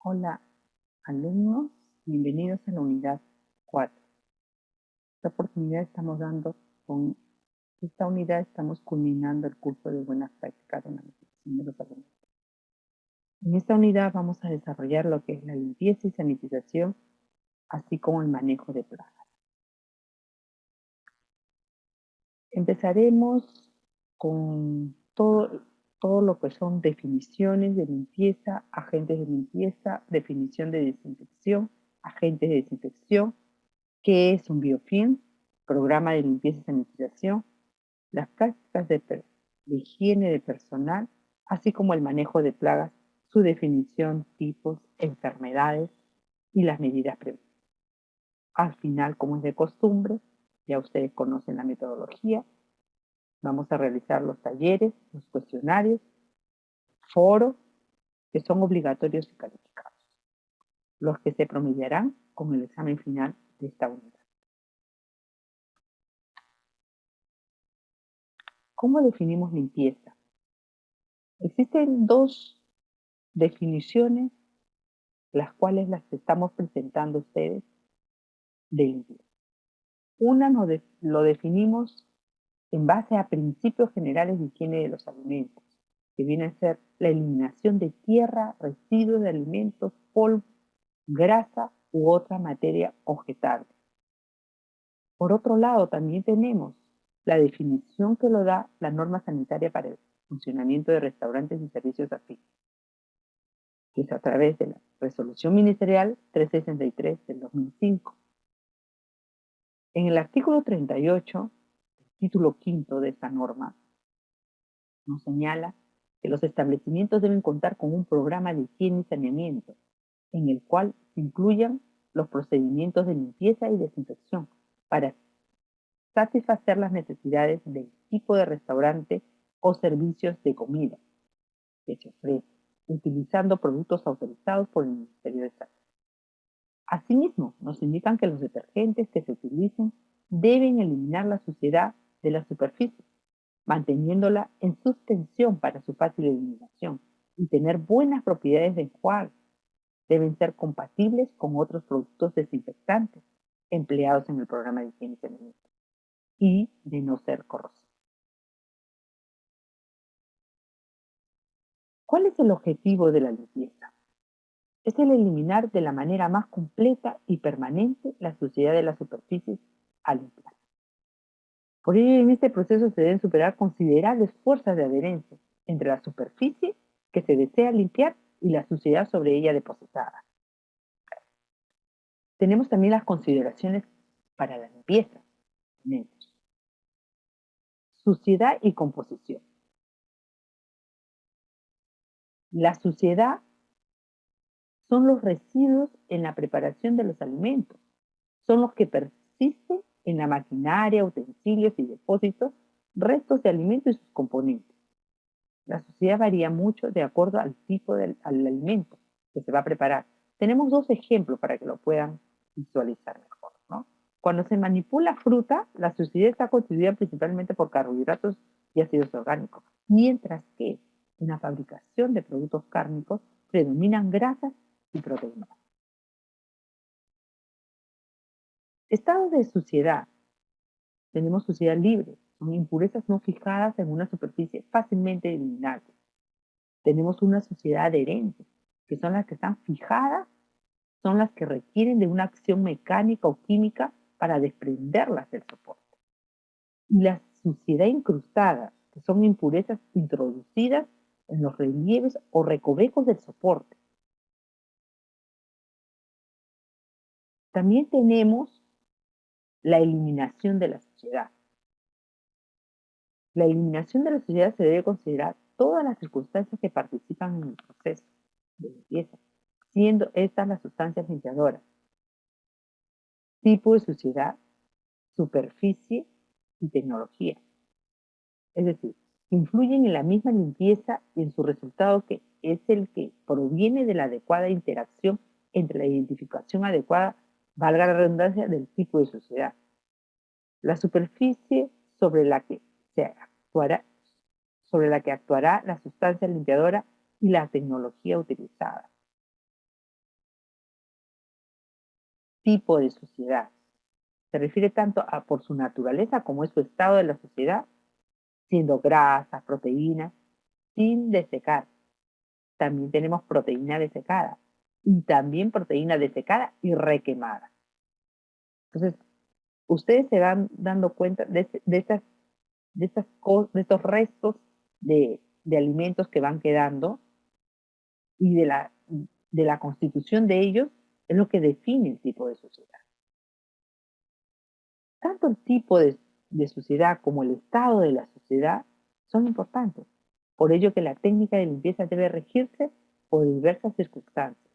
Hola, alumnos, bienvenidos a la unidad 4. Esta oportunidad estamos dando con esta unidad estamos culminando el curso de buenas prácticas de manipulación de los alimentos. En esta unidad vamos a desarrollar lo que es la limpieza y sanitización, así como el manejo de plagas. Empezaremos con todo lo que son definiciones de limpieza, agentes de limpieza, definición de desinfección, agentes de desinfección, qué es un biofilm, programa de limpieza y sanitización, las prácticas de higiene de personal, así como el manejo de plagas, su definición, tipos, enfermedades y las medidas preventivas. Al final, como es de costumbre, ya ustedes conocen la metodología, vamos a realizar los talleres, los cuestionarios, foros, que son obligatorios y calificados, los que se promediarán con el examen final de esta unidad. ¿Cómo definimos limpieza? Existen dos definiciones, las cuales las estamos presentando a ustedes de limpieza. Una lo definimos en base a principios generales de higiene de los alimentos, que viene a ser la eliminación de tierra, residuos de alimentos, polvo, grasa u otra materia objetable. Por otro lado, también tenemos la definición que lo da la norma sanitaria para el funcionamiento de restaurantes y servicios afines, que es a través de la Resolución Ministerial 363 del 2005. En el artículo 38, título quinto de esta norma, nos señala que los establecimientos deben contar con un programa de higiene y saneamiento, en el cual se incluyan los procedimientos de limpieza y desinfección para satisfacer las necesidades del tipo de restaurante o servicios de comida que se ofrece, utilizando productos autorizados por el Ministerio de Salud. Asimismo, nos indican que los detergentes que se utilicen deben eliminar la suciedad de la superficie, manteniéndola en suspensión para su fácil eliminación y tener buenas propiedades de enjuague. Deben ser compatibles con otros productos desinfectantes empleados en el programa de higiene y saneamiento y de no ser corrosivos. ¿Cuál es el objetivo de la limpieza? Es el eliminar de la manera más completa y permanente la suciedad de las superficies al limpiar. Por ello, en este proceso se deben superar considerables fuerzas de adherencia entre la superficie que se desea limpiar y la suciedad sobre ella depositada. Tenemos también las consideraciones para la limpieza. Tenemos suciedad y composición. La suciedad son los residuos en la preparación de los alimentos. Son los que persisten en la maquinaria, utensilios y depósitos, restos de alimentos y sus componentes. La suciedad varía mucho de acuerdo al tipo del al alimento que se va a preparar. Tenemos dos ejemplos para que lo puedan visualizar mejor, ¿no? Cuando se manipula fruta, la suciedad está constituida principalmente por carbohidratos y ácidos orgánicos, mientras que en la fabricación de productos cárnicos predominan grasas y proteínas. Estados de suciedad. Tenemos suciedad libre, son impurezas no fijadas en una superficie fácilmente eliminables. Tenemos una suciedad adherente, que son las que están fijadas, son las que requieren de una acción mecánica o química para desprenderlas del soporte. Y la suciedad incrustada, que son impurezas introducidas en los relieves o recovecos del soporte. También tenemos la eliminación de la suciedad. La eliminación de la suciedad se debe considerar todas las circunstancias que participan en el proceso de limpieza, siendo estas las sustancias limpiadoras, tipo de suciedad, superficie y tecnología. Es decir, influyen en la misma limpieza y en su resultado, que es el que proviene de la adecuada interacción entre la identificación adecuada, valga la redundancia, del tipo de suciedad, la superficie sobre la que se actuará, sobre la que actuará la sustancia limpiadora y la tecnología utilizada. tipo de suciedad. Se refiere tanto a por su naturaleza como es su estado de la suciedad, siendo grasas, proteínas, sin desecar. También tenemos proteína desecada y también proteína desecada y requemada. Entonces, ustedes se van dando cuenta de estos restos de alimentos que van quedando y de la constitución de ellos es lo que define el tipo de suciedad. Tanto el tipo de suciedad como el estado de la suciedad son importantes. Por ello que la técnica de limpieza debe regirse por diversas circunstancias.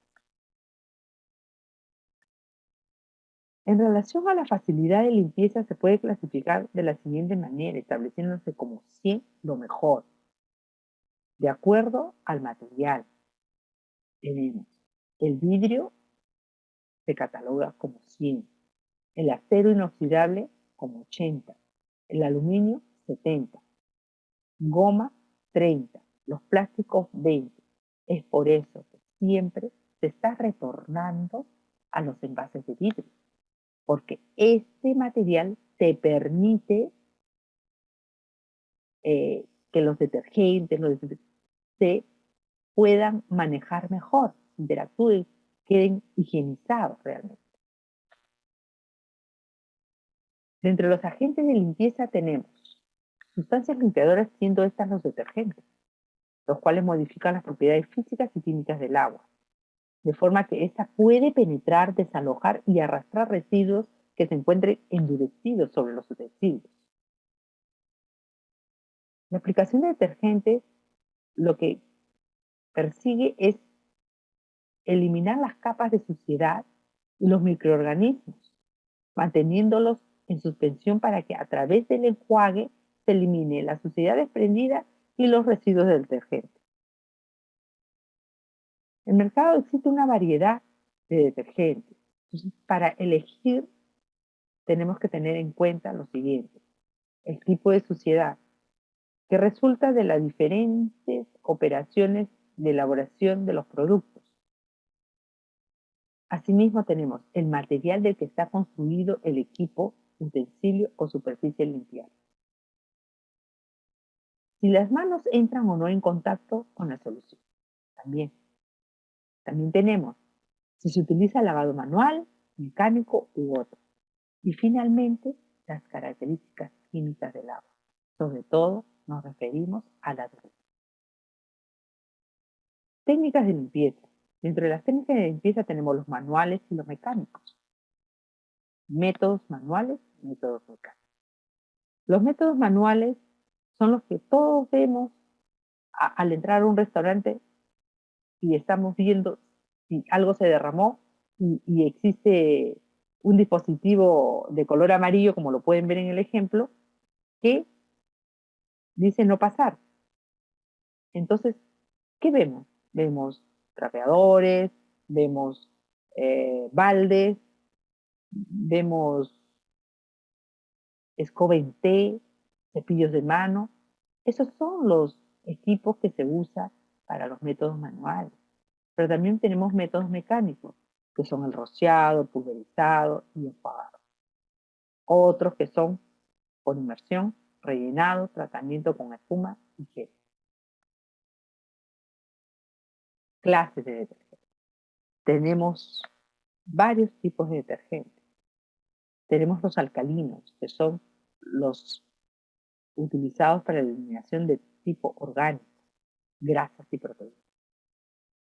En relación a la facilidad de limpieza se puede clasificar de la siguiente manera, estableciéndose como 100 lo mejor, de acuerdo al material. Tenemos el vidrio se cataloga como 100, el acero inoxidable como 80, el aluminio 70, goma 30, los plásticos 20. Es por eso que siempre se está retornando a los envases de vidrio, porque este material te permite que los detergentes se puedan manejar mejor, interactúen, queden higienizados realmente. De entre los agentes de limpieza tenemos sustancias limpiadoras, siendo estas los detergentes, los cuales modifican las propiedades físicas y químicas del agua, de forma que ésta puede penetrar, desalojar y arrastrar residuos que se encuentren endurecidos sobre los utensilios. La aplicación de detergentes lo que persigue es eliminar las capas de suciedad y los microorganismos, manteniéndolos en suspensión para que a través del enjuague se elimine la suciedad desprendida y los residuos del detergente. En el mercado existe una variedad de detergentes. Entonces, para elegir tenemos que tener en cuenta lo siguiente: el tipo de suciedad, que resulta de las diferentes operaciones de elaboración de los productos. Asimismo, tenemos el material del que está construido el equipo, utensilio o superficie limpiada. Si las manos entran o no en contacto con la solución. También, también tenemos si se utiliza lavado manual, mecánico u otro. Y finalmente, las características químicas del agua. Sobre todo, nos referimos a la dureza. Técnicas de limpieza. Dentro de las técnicas de limpieza tenemos los manuales y los mecánicos. Métodos manuales y métodos mecánicos. Los métodos manuales son los que todos vemos al entrar a un restaurante y estamos viendo si algo se derramó y existe un dispositivo de color amarillo, como lo pueden ver en el ejemplo, que dice no pasar. Entonces, ¿qué vemos? Vemos trapeadores, vemos baldes, vemos escoba en té, cepillos de mano. Esos son los equipos que se usan para los métodos manuales. Pero también tenemos métodos mecánicos, que son el rociado, el pulverizado y enjuagado. Otros que son por inmersión, rellenado, tratamiento con espuma y gel. Clases de detergentes. Tenemos varios tipos de detergentes. Tenemos los alcalinos, que son los utilizados para la eliminación de tipo orgánico, grasas y proteínas.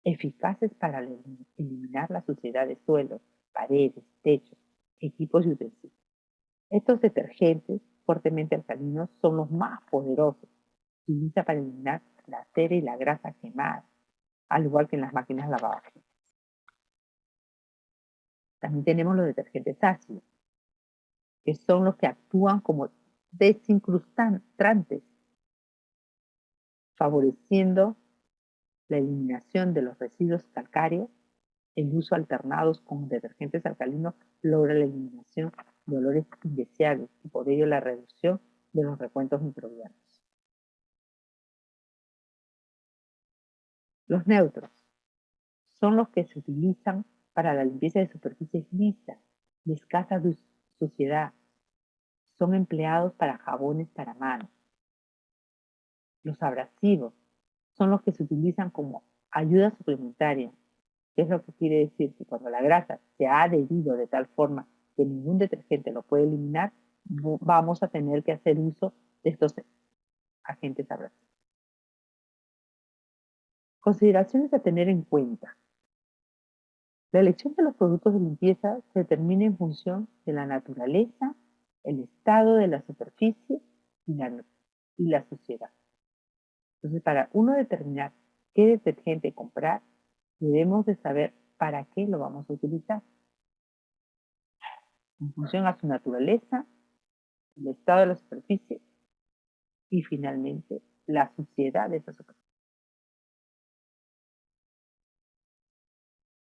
Eficaces para eliminar la suciedad de suelos, paredes, techos, equipos y utensilios. Estos detergentes fuertemente alcalinos son los más poderosos. Se utiliza para eliminar la cera y la grasa quemada, al igual que en las máquinas lavadoras. También tenemos los detergentes ácidos, que son los que actúan como desincrustantes, favoreciendo la eliminación de los residuos calcáreos. El uso alternados con detergentes alcalinos logra la eliminación de olores indeseables y por ello la reducción de los recuentos microbianos. Los neutros son los que se utilizan para la limpieza de superficies lisas, de escasa suciedad. Son empleados para jabones para manos. Los abrasivos son los que se utilizan como ayuda suplementaria. ¿Qué es lo que quiere decir? Que cuando la grasa se ha adherido de tal forma que ningún detergente lo puede eliminar, vamos a tener que hacer uso de estos agentes abrasivos. Consideraciones a tener en cuenta. La elección de los productos de limpieza se determina en función de la naturaleza, el estado de la superficie y la suciedad. Entonces, para uno determinar qué detergente comprar, debemos de saber para qué lo vamos a utilizar. En función a su naturaleza, el estado de la superficie y finalmente la suciedad de esa superficie.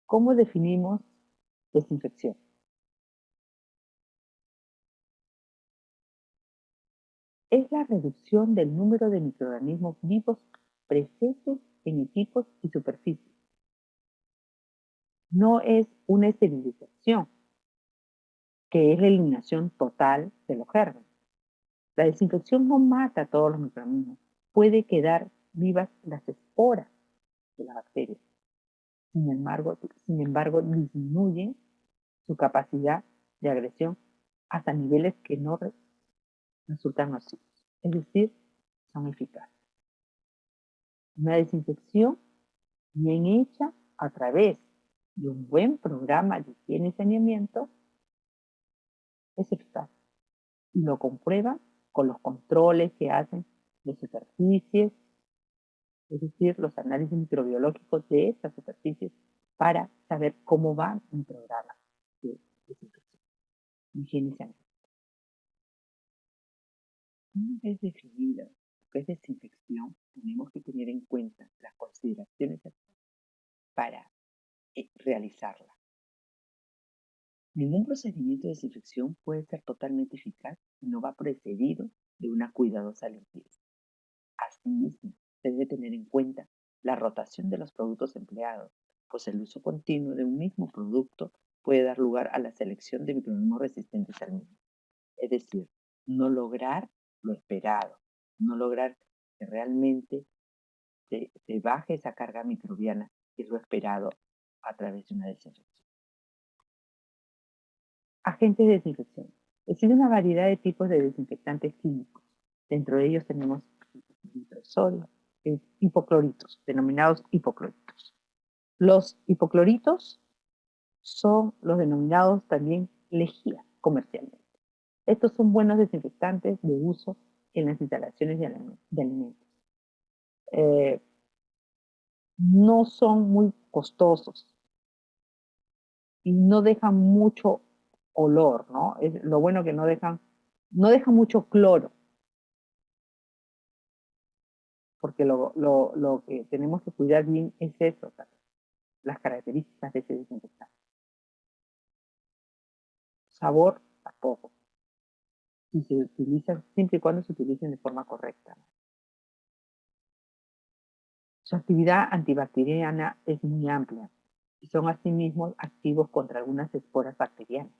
¿Cómo definimos desinfección? Es la reducción del número de microorganismos vivos presentes en equipos y superficies. No es una esterilización, que es la eliminación total de los gérmenes. La desinfección no mata a todos los microorganismos, puede quedar vivas las esporas de la bacteria. Sin embargo, disminuyen su capacidad de agresión hasta niveles que no resultan nocivos, es decir, son eficaces. Una desinfección bien hecha a través de un buen programa de higiene y saneamiento es eficaz y lo comprueban con los controles que hacen de superficies, es decir, los análisis microbiológicos de estas superficies para saber cómo va un programa de desinfección, de higiene y saneamiento. Una vez definida lo que es desinfección, tenemos que tener en cuenta las consideraciones para realizarla. Ningún procedimiento de desinfección puede ser totalmente eficaz si no va precedido de una cuidadosa limpieza. Asimismo, se debe tener en cuenta la rotación de los productos empleados, pues el uso continuo de un mismo producto puede dar lugar a la selección de microorganismos resistentes al mismo. Es decir, no lograr lo esperado, no lograr que realmente se baje esa carga microbiana, que es lo esperado a través de una desinfección. Agentes de desinfección. Existe una variedad de tipos de desinfectantes químicos. Dentro de ellos tenemos sodio, hipocloritos, denominados hipocloritos. Los hipocloritos son los denominados también lejía comercialmente. Estos son buenos desinfectantes de uso en las instalaciones de alimentos. Eh, no son muy costosos y no dejan mucho olor, ¿no? Es lo bueno que no dejan mucho cloro, porque lo que tenemos que cuidar bien es eso, las características de ese desinfectante. Sabor, tampoco. Y se utilizan siempre y cuando se utilicen de forma correcta. Su actividad antibacteriana es muy amplia y son asimismo activos contra algunas esporas bacterianas,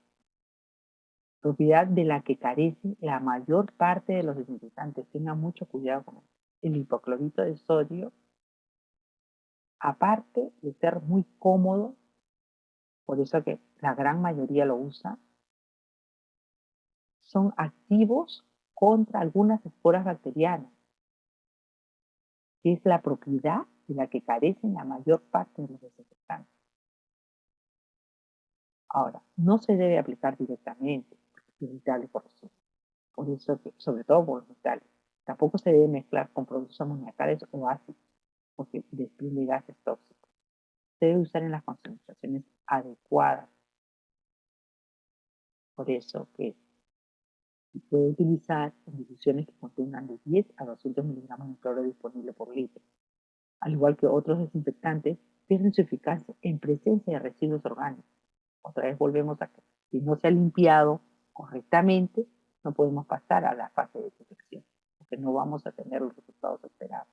propiedad de la que carece la mayor parte de los desinfectantes. Tengan mucho cuidado con esto. El hipoclorito de sodio, aparte de ser muy cómodo, por eso que la gran mayoría lo usa, son activos contra algunas esporas bacterianas, que es la propiedad de la que carecen la mayor parte de los desinfectantes. Ahora, no se debe aplicar directamente, porque es irritable por eso que, sobre todo por los metales. Tampoco se debe mezclar con productos amoniacales o ácidos, porque desprende gases tóxicos. Se debe usar en las concentraciones adecuadas. Por eso que se puede utilizar en diluciones que contengan de 10 a 200 miligramos de cloro disponible por litro. Al igual que otros desinfectantes, pierden su eficacia en presencia de residuos orgánicos. Otra vez volvemos a que si no se ha limpiado correctamente, no podemos pasar a la fase de desinfección, porque no vamos a tener los resultados esperados.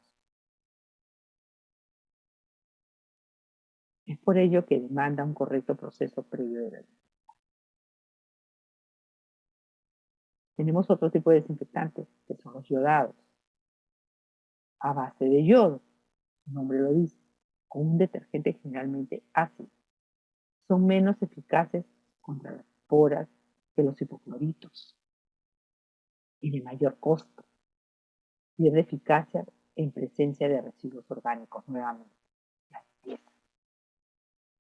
Es por ello que demanda un correcto proceso previo de la limpieza. Tenemos otro tipo de desinfectantes, que son los yodados, a base de yodo, su nombre lo dice, con un detergente generalmente ácido. Son menos eficaces contra las esporas que los hipocloritos y de mayor costo. Pierde eficacia en presencia de residuos orgánicos nuevamente. La limpieza.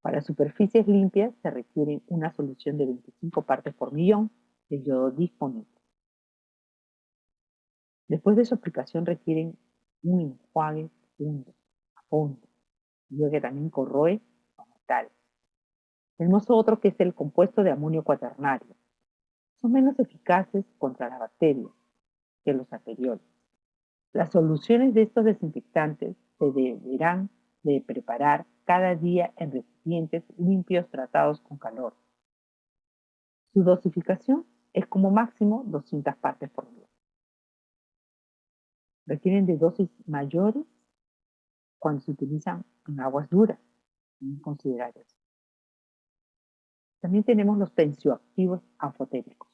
Para superficies limpias se requiere una solución de 25 partes por millón de yodo disponible. Después de su aplicación requieren un enjuague profundo, a fondo, debido a que también corroe los metales. Tenemos otro que es el compuesto de amonio cuaternario. Son menos eficaces contra las bacterias que los anteriores. Las soluciones de estos desinfectantes se deberán de preparar cada día en recipientes limpios tratados con calor. Su dosificación es como máximo 200 partes por millón. Requieren de dosis mayores cuando se utilizan en aguas duras, en considerar eso. También tenemos los tensioactivos anfotéricos.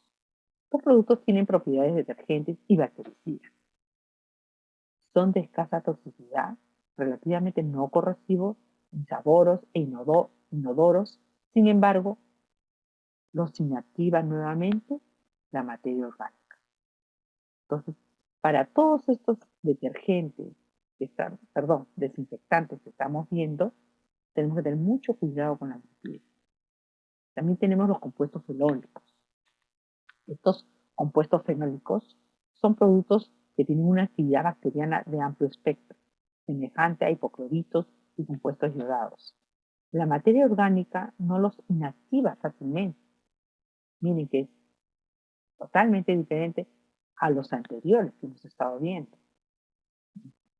Estos productos tienen propiedades detergentes y bactericidas. Son de escasa toxicidad, relativamente no corrosivos, insaboros e inodoros. Sin embargo, los inactiva nuevamente la materia orgánica. Entonces, para todos estos detergentes, desinfectantes que estamos viendo, tenemos que tener mucho cuidado con la limpieza. También tenemos los compuestos fenólicos. Estos compuestos fenólicos son productos que tienen una actividad bacteriana de amplio espectro, semejante a hipocloritos y compuestos yodados. La materia orgánica no los inactiva fácilmente. Miren que es totalmente diferente a los anteriores que hemos estado viendo.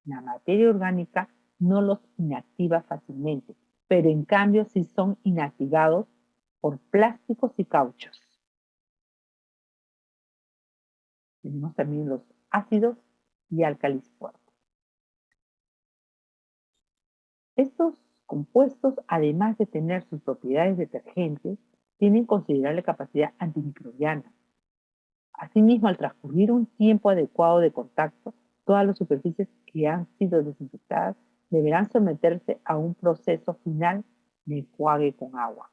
La materia orgánica no los inactiva fácilmente, pero en cambio sí son inactivados por plásticos y cauchos. Tenemos también los ácidos y álcalis fuertes. Estos compuestos, además de tener sus propiedades detergentes, tienen considerable capacidad antimicrobiana. Asimismo, al transcurrir un tiempo adecuado de contacto, todas las superficies que han sido desinfectadas deberán someterse a un proceso final de enjuague con agua.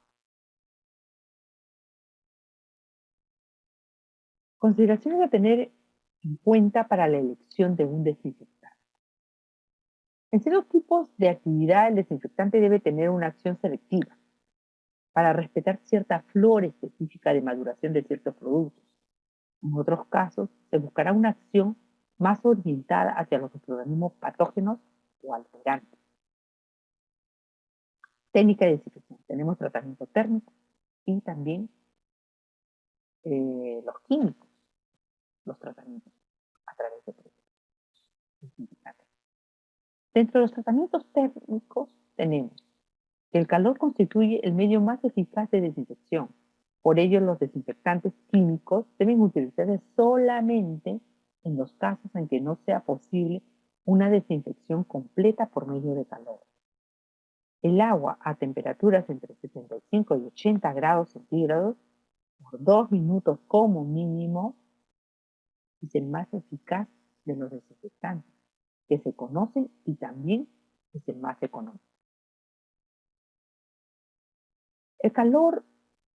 Consideraciones a tener en cuenta para la elección de un desinfectante. En ciertos tipos de actividad, el desinfectante debe tener una acción selectiva para respetar cierta flora específica de maduración de ciertos productos. En otros casos, se buscará una acción más orientada hacia los microorganismos patógenos o alterantes. Técnica de desinfección. Tenemos tratamiento térmico y también los químicos, los tratamientos a través de desinfectantes. Dentro de los tratamientos térmicos tenemos que el calor constituye el medio más eficaz de desinfección. Por ello, los desinfectantes químicos deben utilizarse solamente en los casos en que no sea posible una desinfección completa por medio de calor. El agua a temperaturas entre 75 y 80 grados centígrados por 2 minutos como mínimo es el más eficaz de los desinfectantes que se conocen y también es el más económico. El calor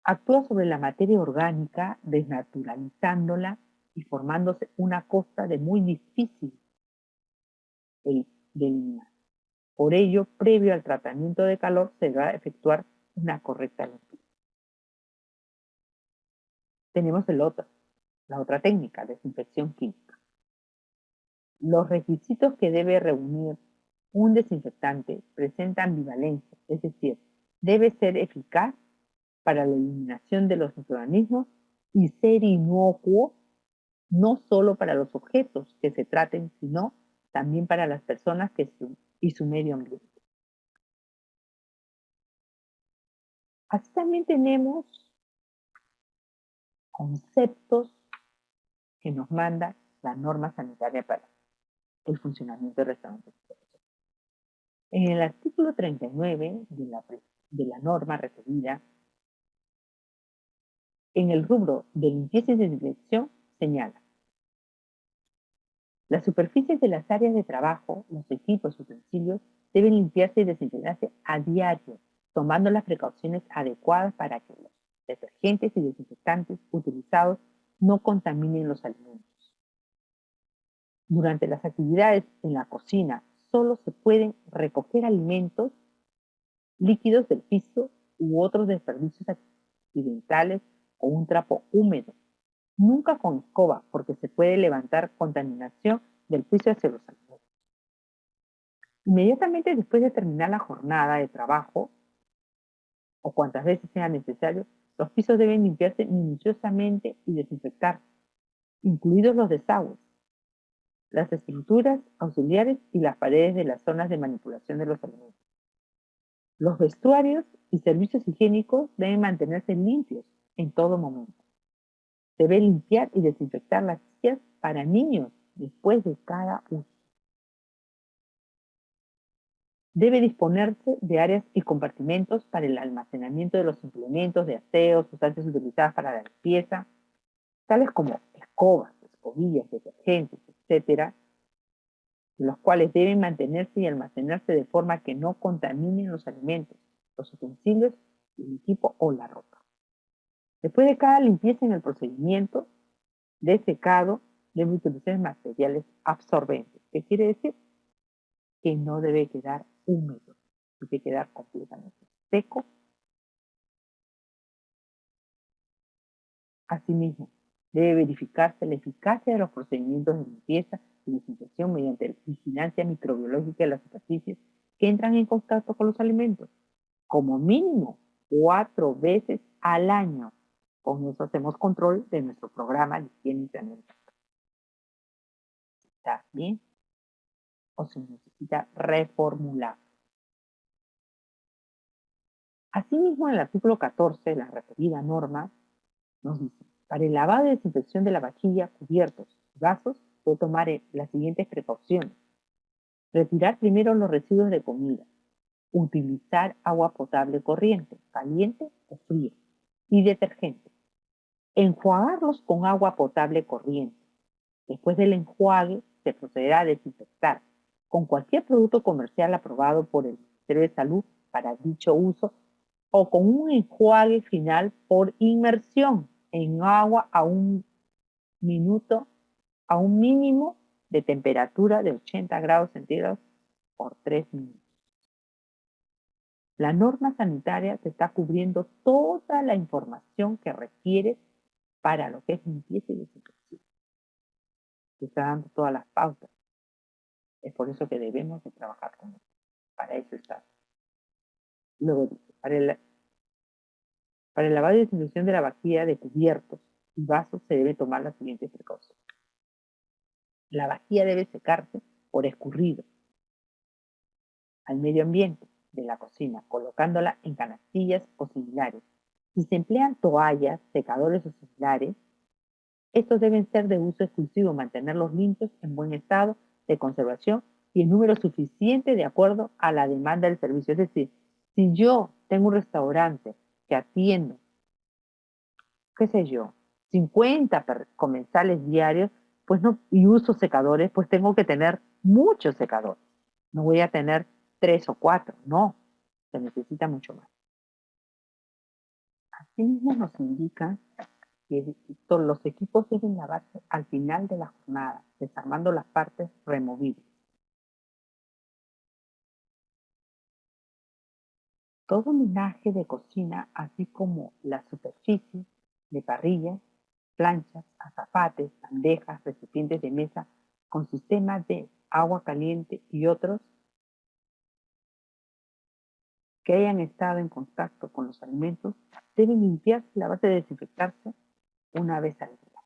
actúa sobre la materia orgánica, desnaturalizándola y formándose una costra de muy difícil de eliminar. Por ello, previo al tratamiento de calor, se va a efectuar una correcta limpieza. Tenemos la otra técnica, desinfección química. Los requisitos que debe reunir un desinfectante presentan ambivalencia, es decir, debe ser eficaz para la eliminación de los microorganismos y ser inocuo no solo para los objetos que se traten, sino también para las personas y su medio ambiente. Así también tenemos conceptos que nos manda la norma sanitaria para el funcionamiento del restaurante. En el artículo 39 de la norma referida, en el rubro de limpieza y desinfección, señala: las superficies de las áreas de trabajo, los equipos y utensilios deben limpiarse y desinfectarse a diario, tomando las precauciones adecuadas para que los detergentes y desinfectantes utilizados no contaminen los alimentos. Durante las actividades en la cocina, solo se pueden recoger alimentos líquidos del piso u otros desperdicios accidentales con un trapo húmedo. Nunca con escoba, porque se puede levantar contaminación del piso hacia los alimentos. Inmediatamente después de terminar la jornada de trabajo, o cuantas veces sea necesario, los pisos deben limpiarse minuciosamente y desinfectarse, incluidos los desagües, las estructuras auxiliares y las paredes de las zonas de manipulación de los alimentos. Los vestuarios y servicios higiénicos deben mantenerse limpios en todo momento. Debe limpiar y desinfectar las sillas para niños después de cada uso. Debe disponerse de áreas y compartimentos para el almacenamiento de los implementos de aseo, sustancias utilizadas para la limpieza, tales como escobas, escobillas, detergentes, etcétera, los cuales deben mantenerse y almacenarse de forma que no contaminen los alimentos, los utensilios, el equipo o la ropa. Después de cada limpieza en el procedimiento de secado, debe utilizar materiales absorbentes. ¿Qué quiere decir? Que no debe quedar húmedo, debe quedar completamente seco. Asimismo, debe verificarse la eficacia de los procedimientos de limpieza y desinfección mediante la vigilancia microbiológica de las superficies que entran en contacto con los alimentos, como mínimo 4 veces al año. Con eso hacemos control de nuestro programa de higiene y saneamiento. ¿Está bien? O se necesita reformular. Asimismo, en el artículo 14, la referida norma nos dice: para el lavado y desinfección de la vajilla, cubiertos y vasos, debe tomar las siguientes precauciones. Retirar primero los residuos de comida. Utilizar agua potable corriente, caliente o fría. Y detergente. Enjuagarlos con agua potable corriente. Después del enjuague, se procederá a desinfectar con cualquier producto comercial aprobado por el Ministerio de Salud para dicho uso, o con un enjuague final por inmersión en agua a un minuto, a un mínimo de temperatura de 80 grados centígrados por 3 minutos. La norma sanitaria te está cubriendo toda la información que requieres para lo que es limpieza y desinfección. Te está dando todas las pautas. Es por eso que debemos de trabajar con esto. Para eso está. Luego dice: para el lavado y desinfección de la vajilla, de cubiertos y vasos, se debe tomar las siguientes precauciones. La vajilla debe secarse por escurrido al medio ambiente de la cocina, colocándola en canastillas o similares. Si se emplean toallas, secadores o similares, estos deben ser de uso exclusivo, mantenerlos limpios, en buen estado de conservación y en número suficiente de acuerdo a la demanda del servicio. Es decir, si yo tengo un restaurante que atiendo, qué sé yo, 50 comensales diarios, pues no, y uso secadores, pues tengo que tener muchos secadores. No voy a tener 3 o 4, no, se necesita mucho más. Asimismo nos indica que todos los equipos deben lavarse al final de la jornada, desarmando las partes removibles. Todo menaje de cocina, así como las superficies de parrillas, planchas, azafates, bandejas, recipientes de mesa con sistemas de agua caliente y otros que hayan estado en contacto con los alimentos, deben limpiarse, lavarse y desinfectarse una vez al día.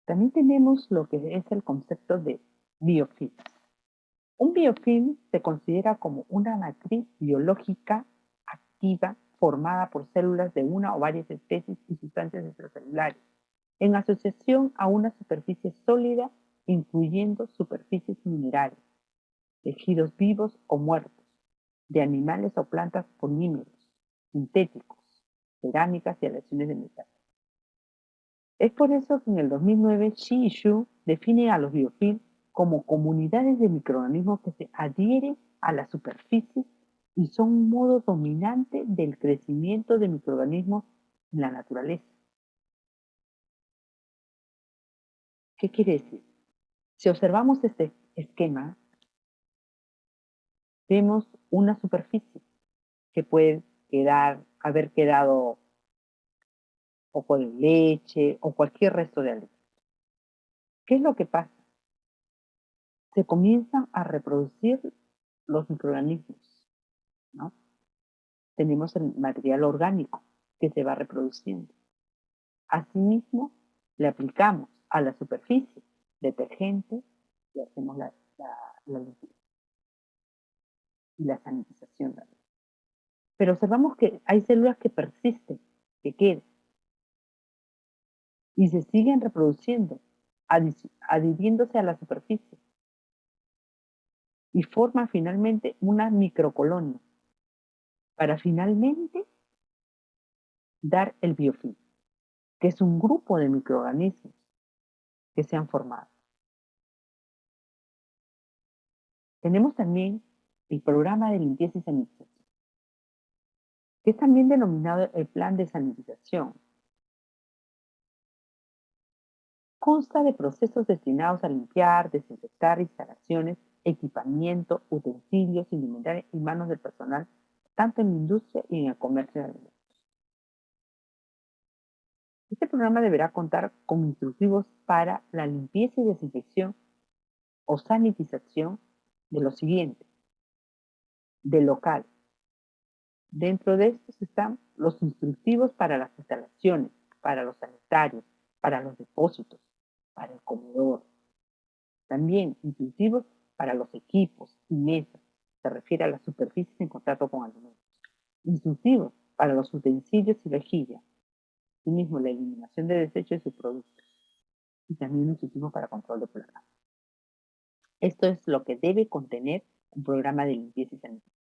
También tenemos lo que es el concepto de biofilm. Un biofilm se considera como una matriz biológica activa formada por células de una o varias especies y sustancias extracelulares, en asociación a una superficie sólida, incluyendo superficies minerales, tejidos vivos o muertos, de animales o plantas, polímeros, sintéticos, cerámicas y aleaciones de metal. Es por eso que en el 2009 Shi y Xu definen a los biofilms como comunidades de microorganismos que se adhieren a la superficie y son un modo dominante del crecimiento de microorganismos en la naturaleza. ¿Qué quiere decir? Si observamos este esquema, vemos una superficie que puede haber quedado poco de leche o cualquier resto de alimento. ¿Qué es lo que pasa? Se comienzan a reproducir los microorganismos, ¿no? Tenemos el material orgánico que se va reproduciendo. Asimismo, le aplicamos a la superficie detergente y hacemos la limpieza y la sanitización también. Pero observamos que hay células que persisten, que quedan y se siguen reproduciendo, adhiriéndose a la superficie y forman finalmente una microcolonia para finalmente dar el biofilm, que es un grupo de microorganismos que se han formado. Tenemos también el programa de limpieza y sanitización, que es también denominado el plan de sanitización. Consta de procesos destinados a limpiar, desinfectar instalaciones, equipamiento, utensilios, indumentaria y manos del personal, tanto en la industria y en el comercio de alimentos. Este programa deberá contar con instructivos para la limpieza y desinfección o sanitización de lo siguiente: del local. Dentro de estos están los instructivos para las instalaciones, para los sanitarios, para los depósitos, para el comedor. También instructivos para los equipos y mesas. Se refiere a las superficies en contacto con alimentos. Instructivos para los utensilios y vajillas. Asimismo, la eliminación de desechos y subproductos. Y también instructivos para control de plagas. Esto es lo que debe contener un programa de limpieza y sanitización.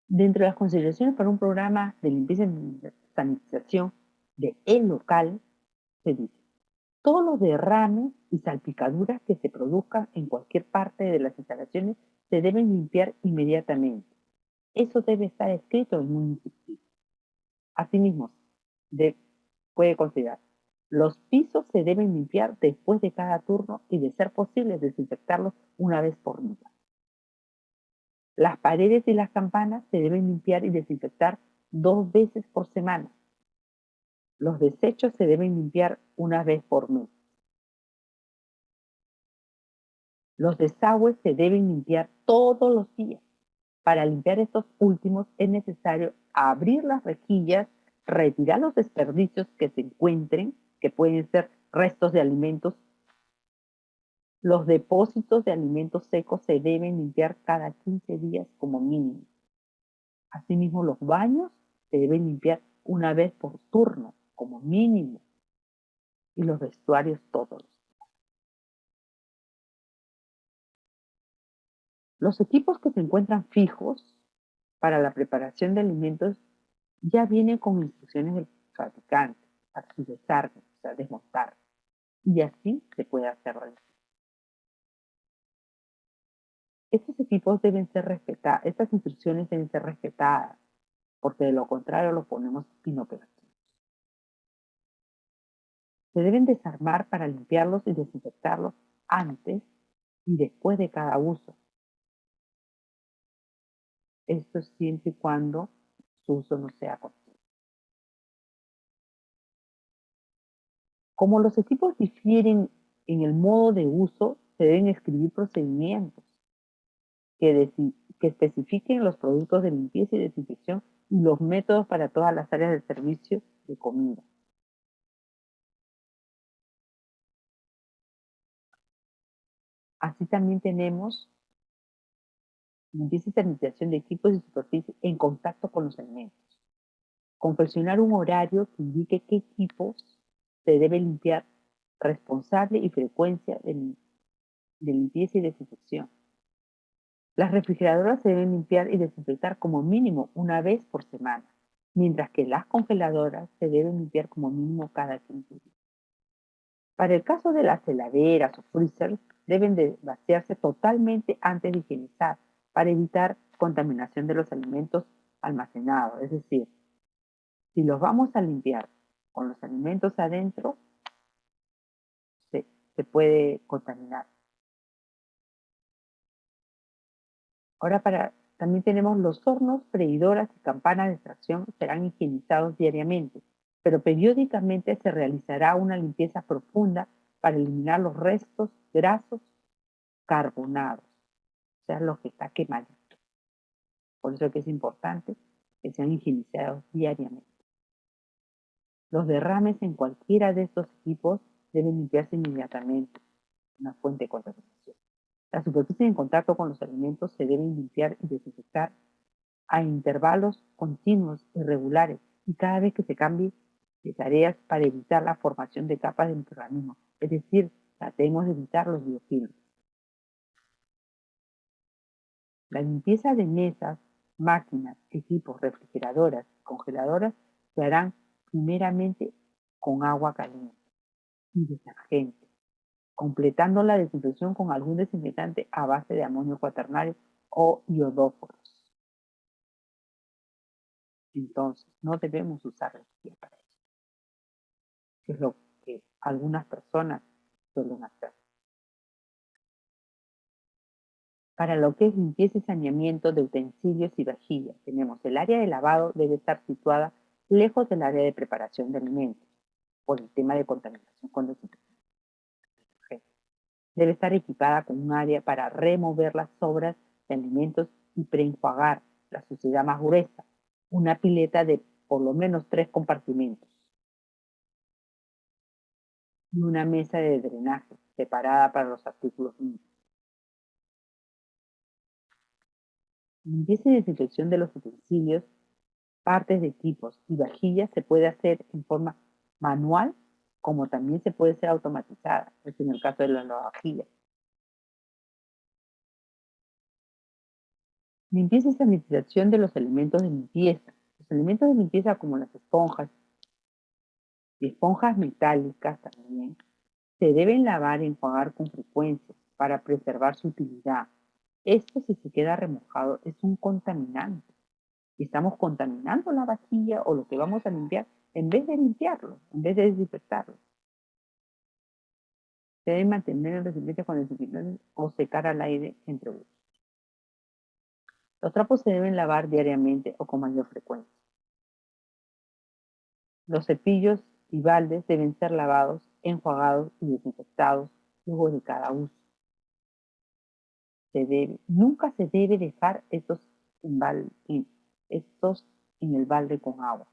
Dentro de las consideraciones para un programa de limpieza y sanitización de el local, se dice: todos los derrames y salpicaduras que se produzcan en cualquier parte de las instalaciones se deben limpiar inmediatamente. Eso debe estar escrito en un instructivo. Asimismo, puede considerar: los pisos se deben limpiar después de cada turno y, de ser posible, desinfectarlos una vez por día. Las paredes y las campanas se deben limpiar y desinfectar 2 veces por semana. Los desechos se deben limpiar una vez por mes. Los desagües se deben limpiar todos los días. Para limpiar estos últimos es necesario abrir las rejillas, retirar los desperdicios que se encuentren, que pueden ser restos de alimentos. Los depósitos de alimentos secos se deben limpiar cada 15 días como mínimo. Asimismo, los baños se deben limpiar una vez por turno como mínimo, y los vestuarios todos. Los equipos que se encuentran fijos para la preparación de alimentos ya vienen con instrucciones del fabricante para su desarme, o sea, desmontar, y así se puede hacer la limpieza. Estos equipos deben ser respetados, estas instrucciones deben ser respetadas, porque de lo contrario los ponemos inoperativos. Se deben desarmar para limpiarlos y desinfectarlos antes y después de cada uso. Esto es siempre y cuando su uso no sea continuo. Como los equipos difieren en el modo de uso, se deben escribir procedimientos que especifiquen los productos de limpieza y desinfección y los métodos para todas las áreas del servicio de comida. Así también tenemos limpieza y sanitización de equipos y superficies en contacto con los alimentos. Confeccionar un horario que indique qué equipos se debe limpiar, responsable y frecuencia de limpieza y desinfección. Las refrigeradoras se deben limpiar y desinfectar como mínimo una vez por semana. mientras que las congeladoras se deben limpiar como mínimo cada 15 días. Para el caso de las heladeras o freezers, deben de vaciarse totalmente antes de higienizar para evitar contaminación de los alimentos almacenados. Es decir, si los vamos a limpiar con los alimentos adentro, se puede contaminar. Ahora también tenemos los hornos, freidoras y campanas de extracción serán higienizados diariamente, pero periódicamente se realizará una limpieza profunda para eliminar los restos grasos carbonados, o sea, lo que está quemadito. Por eso es que es importante que sean higienizados diariamente. Los derrames en cualquiera de estos equipos deben limpiarse inmediatamente, una fuente de contaminación. Las superficies en contacto con los alimentos se deben limpiar y desinfectar a intervalos continuos y regulares y cada vez que se cambie de tareas para evitar la formación de capas de microorganismos. Es decir, tratemos de evitar los biofilms. La limpieza de mesas, máquinas, equipos, refrigeradoras y congeladoras se harán primeramente con agua caliente y detergente, completando la desinfección con algún desinfectante a base de amonio cuaternario o iodoforos. Entonces, no debemos usar lejía para eso, que es lo que algunas personas suelen hacer. Para lo que es limpieza y saneamiento de utensilios y vajillas, tenemos el área de lavado debe estar situada lejos del área de preparación de alimentos, por el tema de contaminación con desinfectante. Debe estar equipada con un área para remover las sobras de alimentos y preenjuagar la suciedad más gruesa, una pileta de por lo menos 3 compartimentos y una mesa de drenaje separada para los artículos limpios. Limpieza y desinfección de los utensilios, partes de equipos y vajillas se puede hacer en forma manual como también se puede ser automatizada, es en el caso de las lavavajillas. Limpieza y sanitización de los elementos de limpieza. Los elementos de limpieza como las esponjas y esponjas metálicas también se deben lavar y enjuagar con frecuencia para preservar su utilidad. Esto si se queda remojado es un contaminante. Y estamos contaminando la vajilla o lo que vamos a limpiar en vez de limpiarlo, en vez de desinfectarlo. Se debe mantener el recipiente con desinfectante o secar al aire entre usos. Los trapos se deben lavar diariamente o con mayor frecuencia. Los cepillos y baldes deben ser lavados, enjuagados y desinfectados luego de cada uso. Nunca se debe dejar estos en el balde con agua.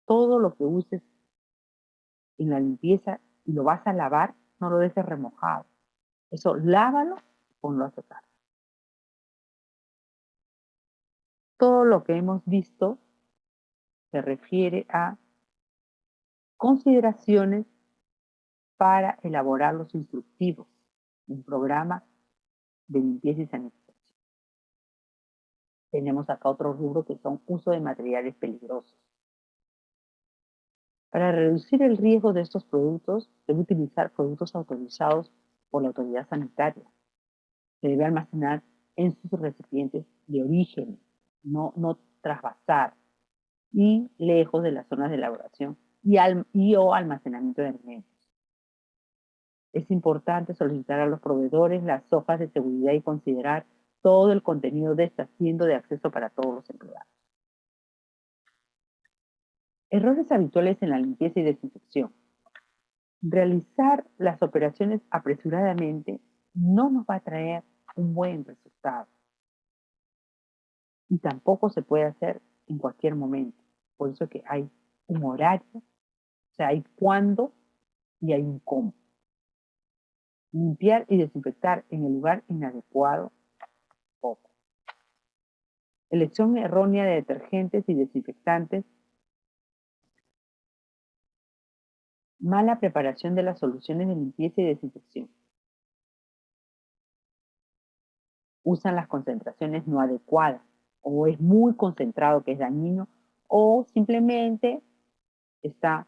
Todo lo que uses en la limpieza y lo vas a lavar, no lo dejes remojado. Eso lávalo y ponlo a secar. Todo lo que hemos visto se refiere a consideraciones para elaborar los instructivos de un programa de limpieza y sanitización. Tenemos acá otro rubro que son uso de materiales peligrosos. Para reducir el riesgo de estos productos, debe utilizar productos autorizados por la autoridad sanitaria. Se debe almacenar en sus recipientes de origen, no trasvasar, y lejos de las zonas de elaboración o almacenamiento de alimentos. Es importante solicitar a los proveedores las hojas de seguridad y considerar todo el contenido de esta siendo de acceso para todos los empleados. Errores habituales en la limpieza y desinfección. Realizar las operaciones apresuradamente no nos va a traer un buen resultado y tampoco se puede hacer en cualquier momento. Por eso que hay un horario, o sea, hay cuándo y hay un cómo. Limpiar y desinfectar en el lugar inadecuado, poco. Elección errónea de detergentes y desinfectantes. Mala preparación de las soluciones de limpieza y desinfección. Usan las concentraciones no adecuadas o es muy concentrado que es dañino o simplemente está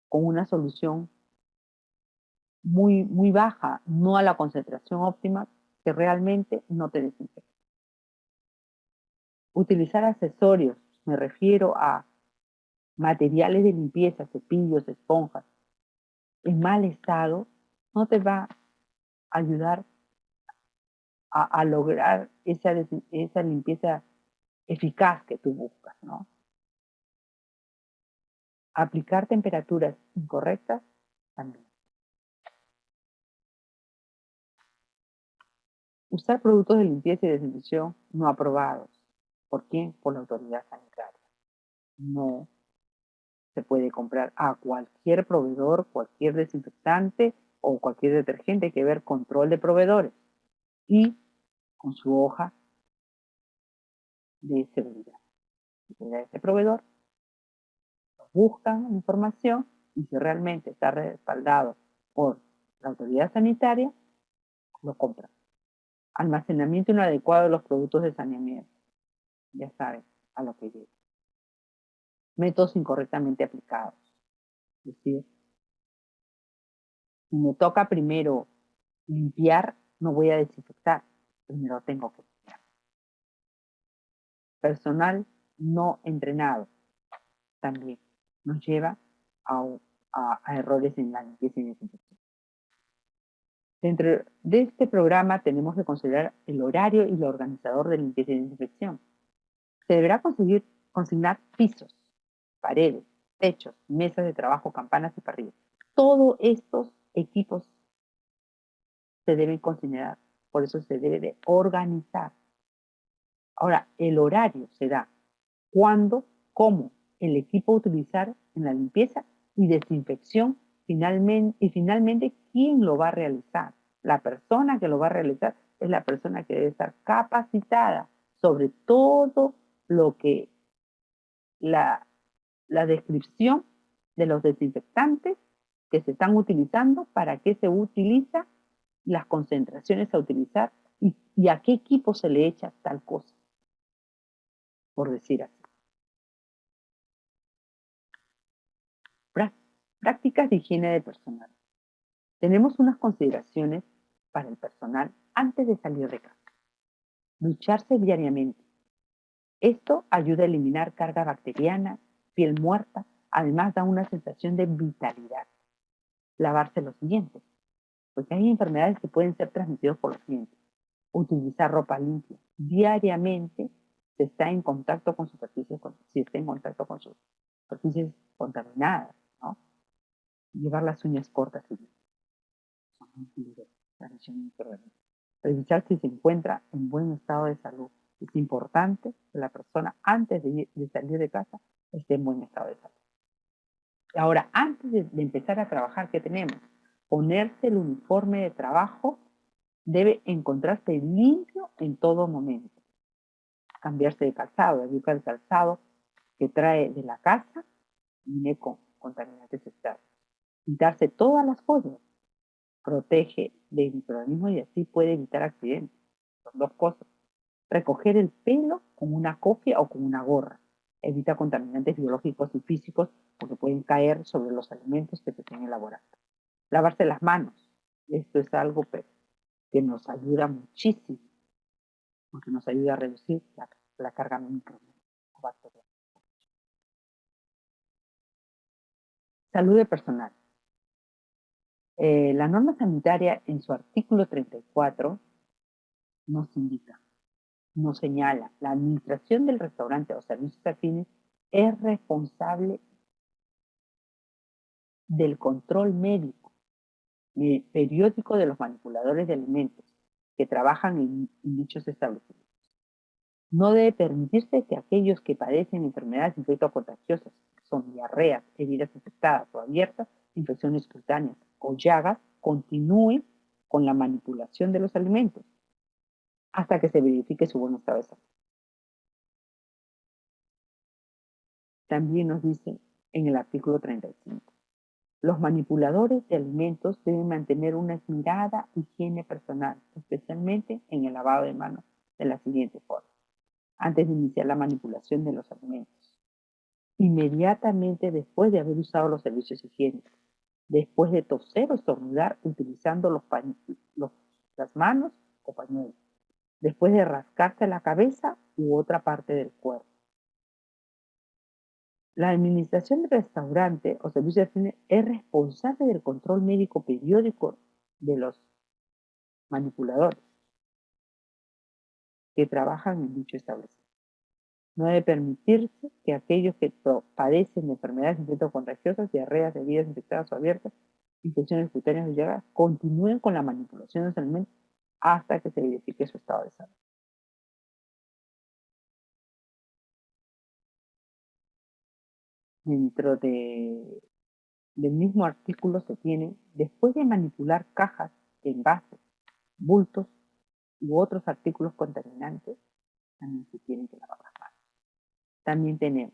con una solución muy, muy baja, no a la concentración óptima, que realmente no te desinfecta. Utilizar accesorios, me refiero a materiales de limpieza, cepillos, esponjas, en mal estado, no te va a ayudar a lograr esa limpieza eficaz que tú buscas, ¿no? Aplicar temperaturas incorrectas también. Usar productos de limpieza y desinfección no aprobados. ¿Por quién? Por la autoridad sanitaria. No se puede comprar a cualquier proveedor, cualquier desinfectante o cualquier detergente. Hay que ver control de proveedores y con su hoja de seguridad. De ese proveedor buscan información y si realmente está respaldado por la autoridad sanitaria, lo compran. Almacenamiento inadecuado de los productos de saneamiento. Ya saben a lo que llega. Métodos incorrectamente aplicados. Es decir, si me toca primero limpiar, no voy a desinfectar. Primero tengo que limpiar. Personal no entrenado también nos lleva a, a errores en la limpieza y desinfección. Dentro de este programa tenemos que considerar el horario y el organizador de limpieza y desinfección. Se deberá consignar pisos, paredes, techos, mesas de trabajo, campanas y parrillas. Todos estos equipos se deben considerar, por eso se debe de organizar. Ahora, el horario se da cuándo, cómo el equipo utilizar en la limpieza y desinfección y finalmente quién lo va a realizar. La persona que lo va a realizar es la persona que debe estar capacitada sobre todo lo que la descripción de los desinfectantes que se están utilizando, para qué se utiliza, las concentraciones a utilizar y a qué equipo se le echa tal cosa, por decir así. Prácticas de higiene del personal. Tenemos unas consideraciones para el personal antes de salir de casa. Ducharse diariamente. Esto ayuda a eliminar carga bacteriana, piel muerta, además da una sensación de vitalidad. Lavarse los dientes, porque hay enfermedades que pueden ser transmitidas por los dientes. Utilizar ropa limpia. Diariamente se está en contacto con superficies, si está en contacto con superficies contaminadas, ¿no? Llevar las uñas cortas y revisar si se encuentra en buen estado de salud. Es importante que la persona antes de salir de casa esté en buen estado de salud. Ahora, antes de empezar a trabajar, ¿qué tenemos? Ponerse el uniforme de trabajo debe encontrarse limpio en todo momento. Cambiarse de calzado, evitar el calzado que trae de la casa, viene con contaminantes externos. Quitarse todas las cosas protege del microorganismos y así puede evitar accidentes. Son dos cosas. Recoger el pelo con una cofia o con una gorra. Evita contaminantes biológicos y físicos porque pueden caer sobre los alimentos que se estén elaborando. Lavarse las manos. Esto es algo que nos ayuda muchísimo, porque nos ayuda a reducir la carga microbacteriana. Salud del personal. La norma sanitaria en su artículo 34 nos indica, nos señala, la administración del restaurante o servicios afines es responsable del control médico y periódico de los manipuladores de alimentos que trabajan en dichos establecimientos. No debe permitirse que aquellos que padecen enfermedades infectocontagiosas, que son diarreas, heridas infectadas o abiertas, infecciones cutáneas o llagas, continúen con la manipulación de los alimentos hasta que se verifique su buen estado de salud. También nos dice en el artículo 35, los manipuladores de alimentos deben mantener una esmerada higiene personal, especialmente en el lavado de manos, de la siguiente forma. Antes de iniciar la manipulación de los alimentos, inmediatamente después de haber usado los servicios higiénicos, después de toser o estornudar utilizando las manos o pañuelos, después de rascarse la cabeza u otra parte del cuerpo. La administración del restaurante o servicio de higiene es responsable del control médico periódico de los manipuladores que trabajan en dicho establecimiento. No debe permitirse que aquellos que padecen de enfermedades infecto-contagiosas, diarreas, heridas infectadas o abiertas, infecciones cutáneas o llagas, continúen con la manipulación de los alimentos hasta que se verifique su estado de salud. Dentro del mismo artículo se tiene, después de manipular cajas, envases, bultos u otros artículos contaminantes, también se tienen que lavar las manos. También tenemos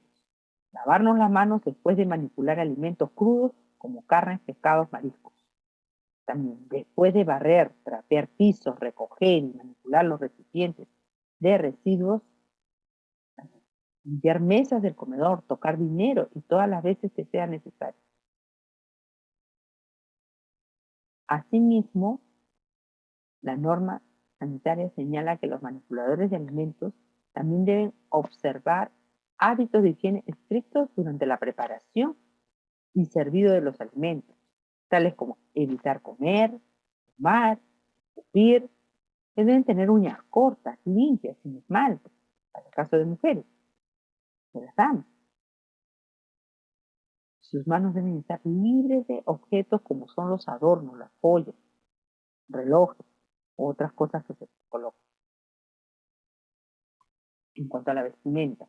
lavarnos las manos después de manipular alimentos crudos como carnes, pescados, mariscos. También después de barrer, trapear pisos, recoger y manipular los recipientes de residuos, limpiar mesas del comedor, tocar dinero y todas las veces que sea necesario. Asimismo, la norma sanitaria señala que los manipuladores de alimentos también deben observar hábitos de higiene estrictos durante la preparación y servido de los alimentos, tales como evitar comer, fumar, escupir, que deben tener uñas cortas, limpias, sin esmalte, para el caso de mujeres, de las damas. Sus manos deben estar libres de objetos como son los adornos, las joyas, relojes u otras cosas que se colocan. En cuanto a la vestimenta,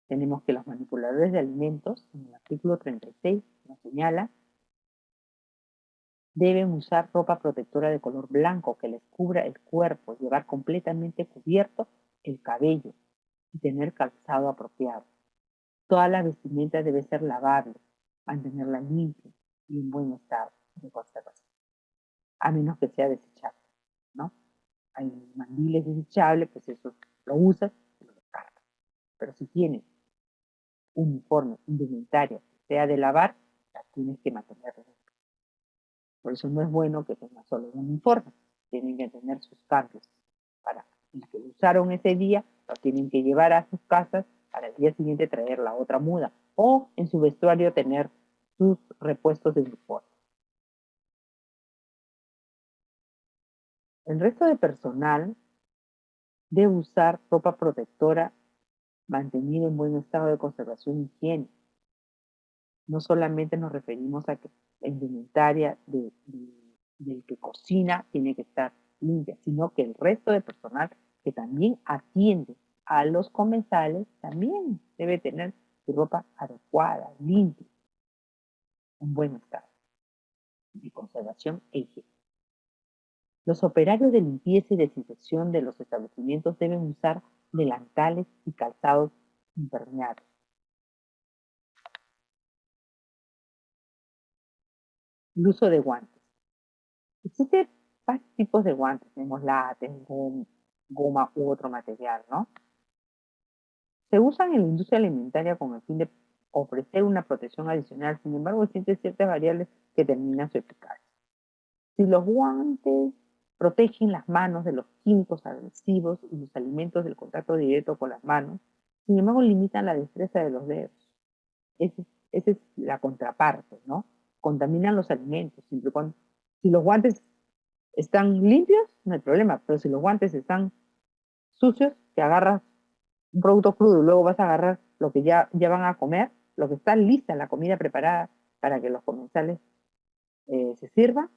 tenemos que los manipuladores de alimentos, en el artículo 36 nos señala, deben usar ropa protectora de color blanco que les cubra el cuerpo, llevar completamente cubierto el cabello y tener calzado apropiado. Toda la vestimenta debe ser lavable, mantenerla limpia y en buen estado de conservación, a menos que sea desechable, ¿no? Hay mandiles desechables, pues eso lo usas y lo descartas. Pero si tienes un uniforme, indumentaria, que sea de lavar, la tienes que mantener limpia. Por eso no es bueno que tengan solo un uniforme, tienen que tener sus cambios. Para el que lo usaron ese día, lo tienen que llevar a sus casas para el día siguiente traer la otra muda o en su vestuario tener sus repuestos de uniforme. El resto de personal debe usar ropa protectora mantenida en buen estado de conservación y higiene. No solamente nos referimos a que la indumentaria del que cocina tiene que estar limpia, sino que el resto de personal que también atiende a los comensales también debe tener su ropa adecuada, limpia, en buen estado de conservación e higiene. Los operarios de limpieza y desinfección de los establecimientos deben usar delantales y calzados impermeables. El uso de guantes. Existen varios tipos de guantes, tenemos látex, goma u otro material, ¿no? Se usan en la industria alimentaria con el fin de ofrecer una protección adicional, sin embargo existen ciertas variables que determinan su eficacia. Si los guantes protegen las manos de los químicos agresivos y los alimentos del contacto directo con las manos, sin embargo limitan la destreza de los dedos. Esa es la contraparte, ¿no? Contaminan los alimentos, siempre y cuando, si los guantes están limpios, no hay problema, pero si los guantes están sucios, que agarras un producto crudo y luego vas a agarrar lo que ya van a comer, lo que está lista, la comida preparada para que los comensales se sirvan,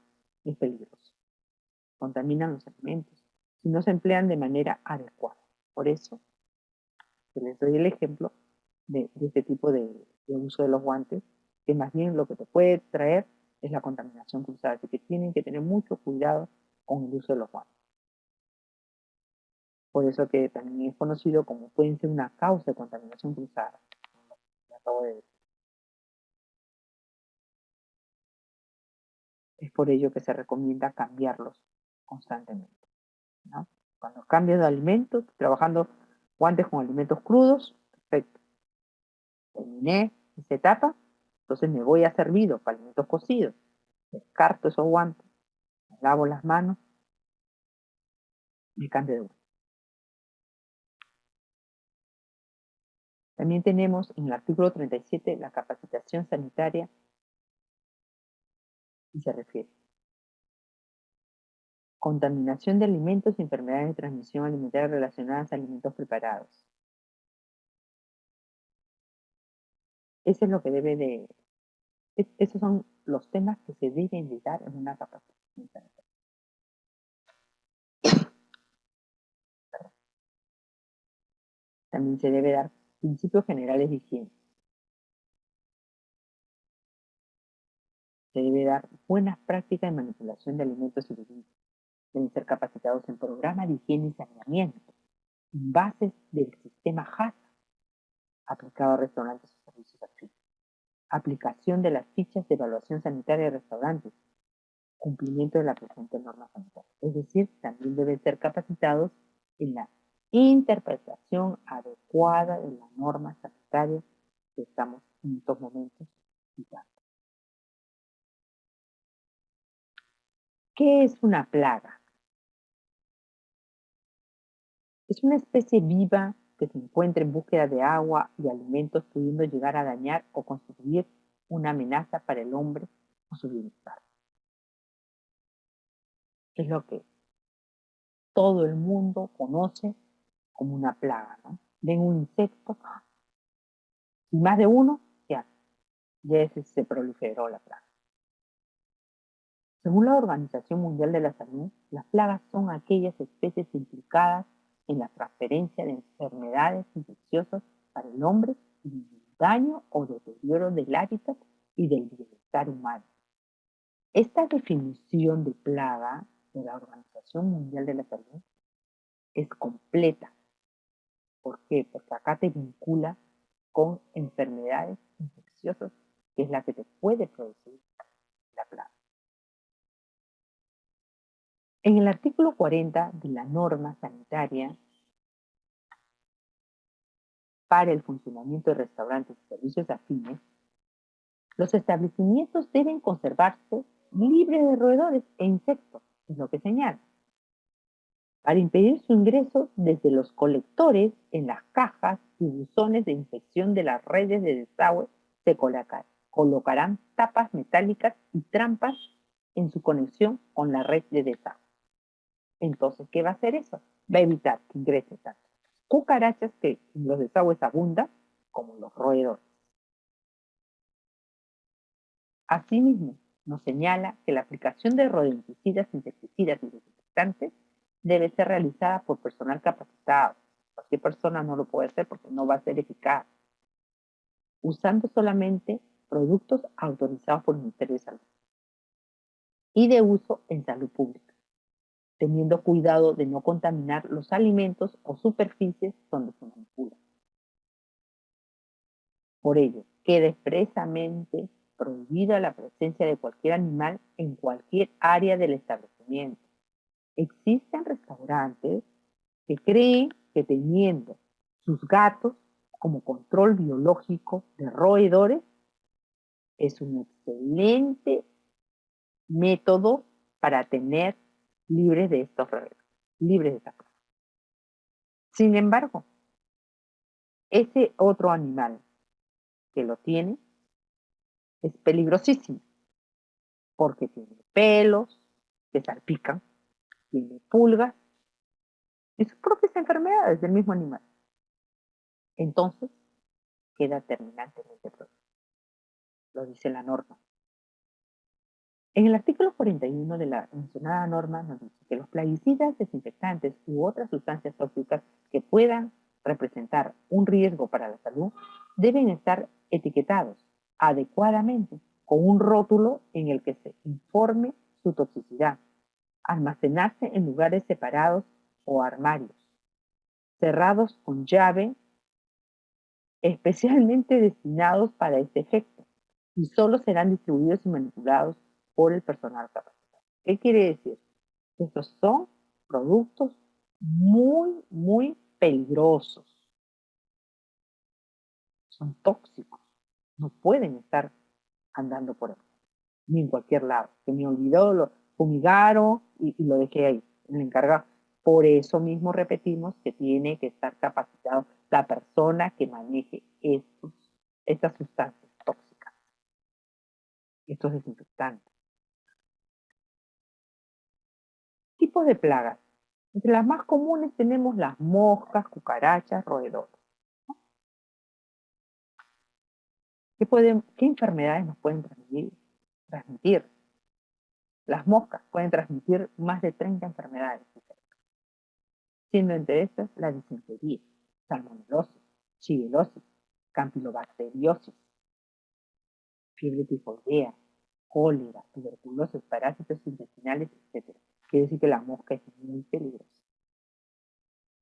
es peligroso. Contaminan los alimentos si no se emplean de manera adecuada. Por eso, les doy el ejemplo de este tipo de uso de los guantes, que más bien lo que te puede traer es la contaminación cruzada. Así que tienen que tener mucho cuidado con el uso de los guantes. Por eso que también es conocido como pueden ser una causa de contaminación cruzada. Acabo de decir. Es por ello que se recomienda cambiarlos constantemente, ¿no? Cuando cambias de alimentos, trabajando guantes con alimentos crudos, perfecto. Terminé esta etapa, entonces me voy a servido para alimentos cocidos, descarto esos guantes, me lavo las manos, me cambio de guante. También tenemos en el artículo 37 la capacitación sanitaria y se refiere contaminación de alimentos y enfermedades de transmisión alimentaria relacionadas a alimentos preparados. Eso es lo que debe de, esos son los temas que se deben de dar en una capacitación sanitaria. También se debe dar principios generales de higiene. Se debe dar buenas prácticas de manipulación de alimentos y bebidas. Deben ser capacitados en programas de higiene y saneamiento, en bases del sistema HACCP aplicado a restaurantes y servicios activos. Aplicación de las fichas de evaluación sanitaria de restaurantes, cumplimiento de la presente norma sanitaria. Es decir, también deben ser capacitados en la interpretación adecuada de la norma sanitaria que estamos en estos momentos citando. ¿Qué es una plaga? Es una especie viva que se encuentra en búsqueda de agua y alimentos, pudiendo llegar a dañar o constituir una amenaza para el hombre o su bienestar. Es lo que todo el mundo conoce como una plaga, ¿no? Ven un insecto y más de uno, ya se proliferó la plaga. Según la Organización Mundial de la Salud, las plagas son aquellas especies implicadas en la transferencia de enfermedades infecciosas para el hombre y el daño o deterioro del hábitat y del bienestar humano. Esta definición de plaga de la Organización Mundial de la Salud es completa. ¿Por qué? Porque acá te vincula con enfermedades infecciosas, que es la que te puede producir la plaga. En el artículo 40 de la norma sanitaria para el funcionamiento de restaurantes y servicios afines, los establecimientos deben conservarse libres de roedores e insectos, es lo que señala, para impedir su ingreso desde los colectores en las cajas y buzones de inspección de las redes de desagüe se colocarán tapas metálicas y trampas en su conexión con la red de desagüe. Entonces, ¿qué va a hacer eso? Va a evitar que ingresen tanto cucarachas, que en los desagües abundan, como los roedores. Asimismo, nos señala que la aplicación de rodenticidas, insecticidas y desinfectantes debe ser realizada por personal capacitado. Cualquier persona no lo puede hacer porque no va a ser eficaz. Usando solamente productos autorizados por el Ministerio de Salud y de uso en salud pública, teniendo cuidado de no contaminar los alimentos o superficies donde se manipulan. Por ello, queda expresamente prohibida la presencia de cualquier animal en cualquier área del establecimiento. Existen restaurantes que creen que teniendo sus gatos como control biológico de roedores es un excelente método para tener libres de estos roedores, libres de esta plaga. Sin embargo, ese otro animal que lo tiene es peligrosísimo porque tiene pelos que salpican, tiene pulgas y sus propias enfermedades del mismo animal. Entonces, queda terminantemente prohibido. Lo dice la norma. En el artículo 41 de la mencionada norma nos dice que los plaguicidas, desinfectantes u otras sustancias tóxicas que puedan representar un riesgo para la salud deben estar etiquetados adecuadamente con un rótulo en el que se informe su toxicidad, almacenarse en lugares separados o armarios, cerrados con llave, especialmente destinados para este efecto, y solo serán distribuidos y manipulados por el personal capacitado. ¿Qué quiere decir? Estos son productos muy, muy peligrosos. son tóxicos, no pueden estar andando por ahí, ni en cualquier lado. Se me olvidó, lo fumigaron y lo dejé ahí, el encargado. Por eso mismo repetimos que tiene que estar capacitado la persona que maneje estas sustancias tóxicas, estos desinfectantes. Tipos de plagas. Entre las más comunes tenemos las moscas, cucarachas, roedores. ¿Qué enfermedades nos pueden transmitir? Las moscas pueden transmitir más de 30 enfermedades, siendo entre estas la disentería, salmonelosis, shigellosis, campylobacteriosis, fiebre tifoidea, cólera, tuberculosis, parásitos intestinales, etc. Quiere decir que la mosca es muy peligrosa.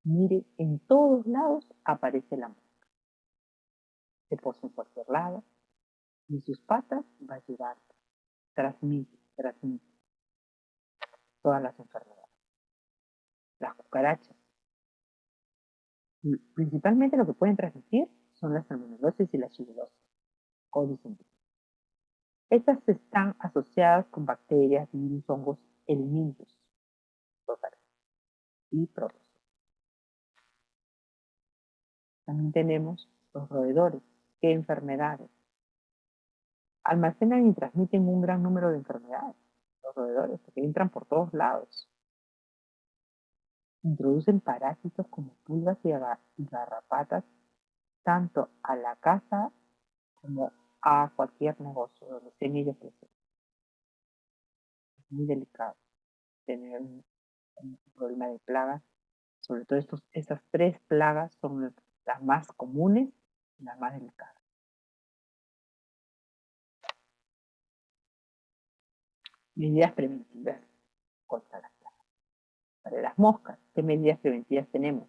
Mire, en todos lados aparece la mosca. Se posa en cualquier lado y sus patas va a llevar, transmite todas las enfermedades. Las cucarachas, y principalmente lo que pueden transmitir son las salmonelosis y la shigellosis, o disentería. Estas están asociadas con bacterias, virus, hongos, helmintos y protozoos. También tenemos los roedores. ¿Qué enfermedades? Almacenan y transmiten un gran número de enfermedades. Los roedores, porque entran por todos lados. Introducen parásitos como pulgas y garrapatas tanto a la casa como a cualquier negocio donde estén ellos presentes. Es muy delicado tener un problema de plagas. Sobre todo estas 3 plagas son las más comunes y las más delicadas. Medidas preventivas contra las plagas. Para las moscas, ¿qué medidas preventivas tenemos?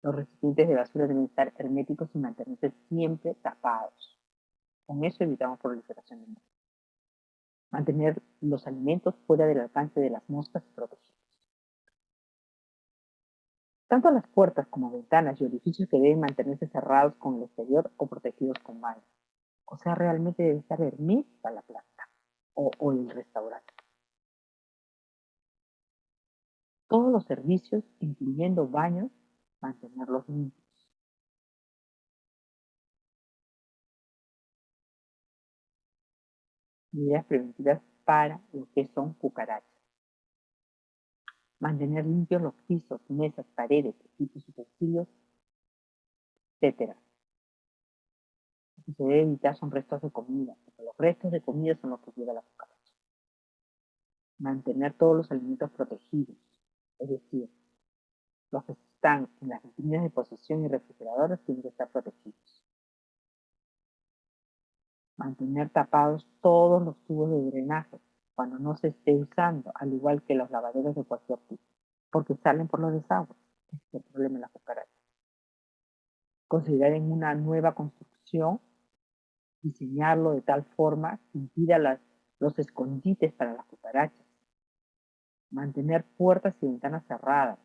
Los recipientes de basura deben estar herméticos y mantenerse siempre tapados. Con eso evitamos proliferación de moscas. Mantener los alimentos fuera del alcance de las moscas y protegidos. Tanto las puertas como ventanas y orificios que deben mantenerse cerrados con el exterior o protegidos con malla. O sea, realmente debe estar hermética la planta o el restaurante. Todos los servicios, incluyendo baños, mantenerlos limpios. Medidas preventivas para lo que son cucarachas. Mantener limpios los pisos, mesas, paredes, equipos, utensilios, etc. Lo que se debe evitar son restos de comida, porque los restos de comida son los que lleva la cucaracha. Mantener todos los alimentos protegidos, es decir, los que están en las vitrinas de posesión y refrigeradores tienen que estar protegidos. Mantener tapados todos los tubos de drenaje cuando no se esté usando, al igual que los lavaderos de cualquier tipo, porque salen por los desagües. Ese es el problema de las cucarachas. Considerar en una nueva construcción, diseñarlo de tal forma que impida los escondites para las cucarachas. Mantener puertas y ventanas cerradas.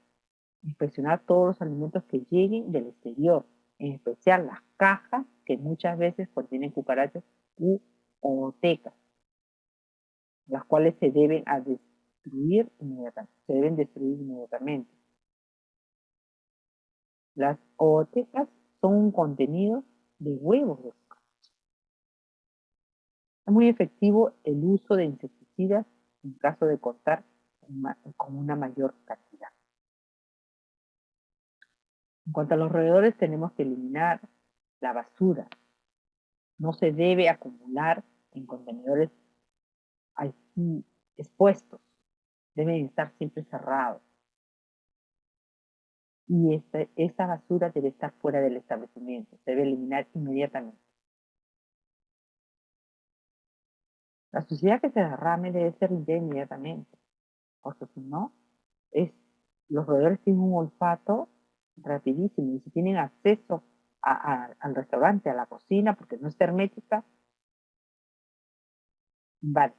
Inspeccionar todos los alimentos que lleguen del exterior, en especial las cajas que muchas veces contienen cucarachas u otecas, las cuales se deben destruir inmediatamente. Las ootecas son un contenido de huevos de cucaracha. Es muy efectivo el uso de insecticidas en caso de contar con una mayor cantidad. En cuanto a los roedores, tenemos que eliminar la basura. No se debe acumular en contenedores así expuestos. Deben estar siempre cerrados. Y esta basura debe estar fuera del establecimiento. Se debe eliminar inmediatamente. La suciedad que se derrame debe ser limpiada inmediatamente, porque si no, los roedores tienen un olfato rapidísimo y si tienen acceso al restaurante, a la cocina, porque no está hermética, vale.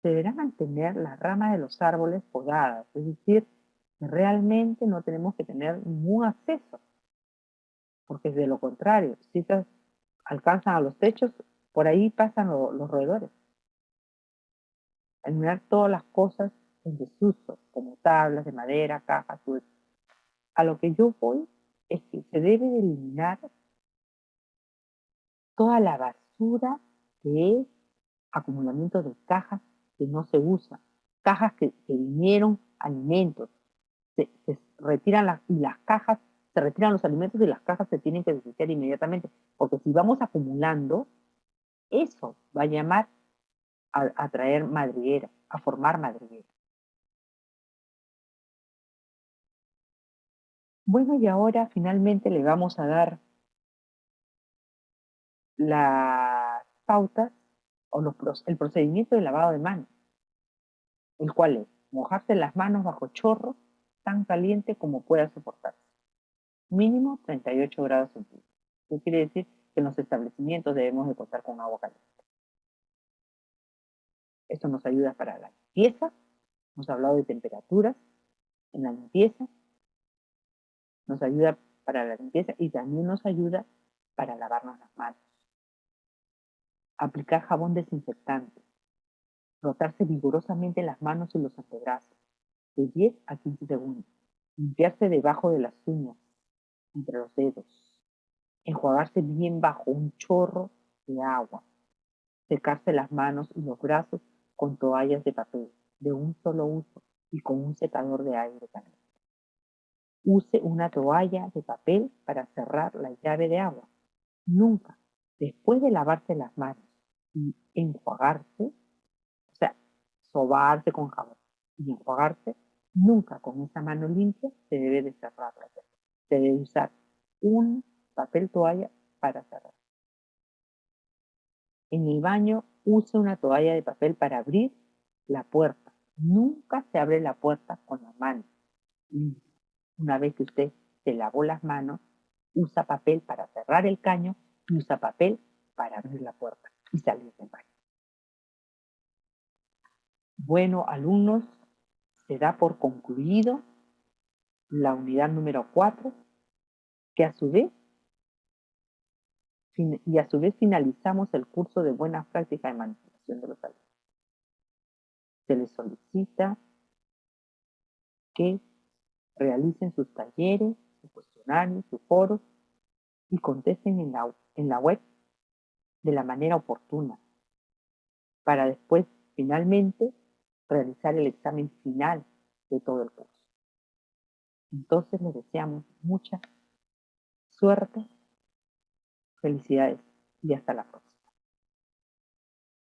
Se deberá mantener las ramas de los árboles podadas, es decir, que realmente no tenemos que tener ningún acceso. porque de lo contrario, si estas alcanzan a los techos, por ahí pasan los roedores. Eliminar todas las cosas en desuso, como tablas de madera, cajas, todo eso. A lo que yo voy es que se debe de eliminar toda la basura que es acumulamiento de cajas que no se usan, cajas que vinieron alimentos, se retiran y las cajas, se retiran los alimentos y las cajas se tienen que desechar inmediatamente, porque si vamos acumulando, eso va a llamar a traer madriguera, a formar madriguera. Bueno, y ahora finalmente le vamos a dar las pautas o el procedimiento de lavado de manos, el cual es mojarse las manos bajo chorro tan caliente como pueda soportarse, mínimo 38 grados centígrados. Eso quiere decir que en los establecimientos debemos de contar con agua caliente. Esto nos ayuda para la limpieza, hemos hablado de temperaturas en la limpieza, nos ayuda para la limpieza y también nos ayuda para lavarnos las manos. Aplicar jabón desinfectante, frotarse vigorosamente las manos y los antebrazos, de 10 a 15 segundos, limpiarse debajo de las uñas, entre los dedos, enjuagarse bien bajo un chorro de agua, secarse las manos y los brazos con toallas de papel de un solo uso y con un secador de aire caliente. Use una toalla de papel para cerrar la llave de agua. Nunca, después de lavarse las manos y enjuagarse, o sea, sobarse con jabón y enjuagarse, nunca con esa mano limpia se debe de cerrar la llave. Se debe usar un papel toalla para cerrar. En el baño, use una toalla de papel para abrir la puerta. Nunca se abre la puerta con la mano. Una vez que usted se lavó las manos, usa papel para cerrar el caño y usa papel para abrir la puerta y salir del baño. Bueno, alumnos, se da por concluido la unidad número 4, que a su vez finalizamos el curso de buenas prácticas de manipulación de los alumnos. Se les solicita que realicen sus talleres, sus cuestionarios, sus foros y contesten en la web de la manera oportuna para después finalmente realizar el examen final de todo el curso. Entonces les deseamos mucha suerte, felicidades y hasta la próxima.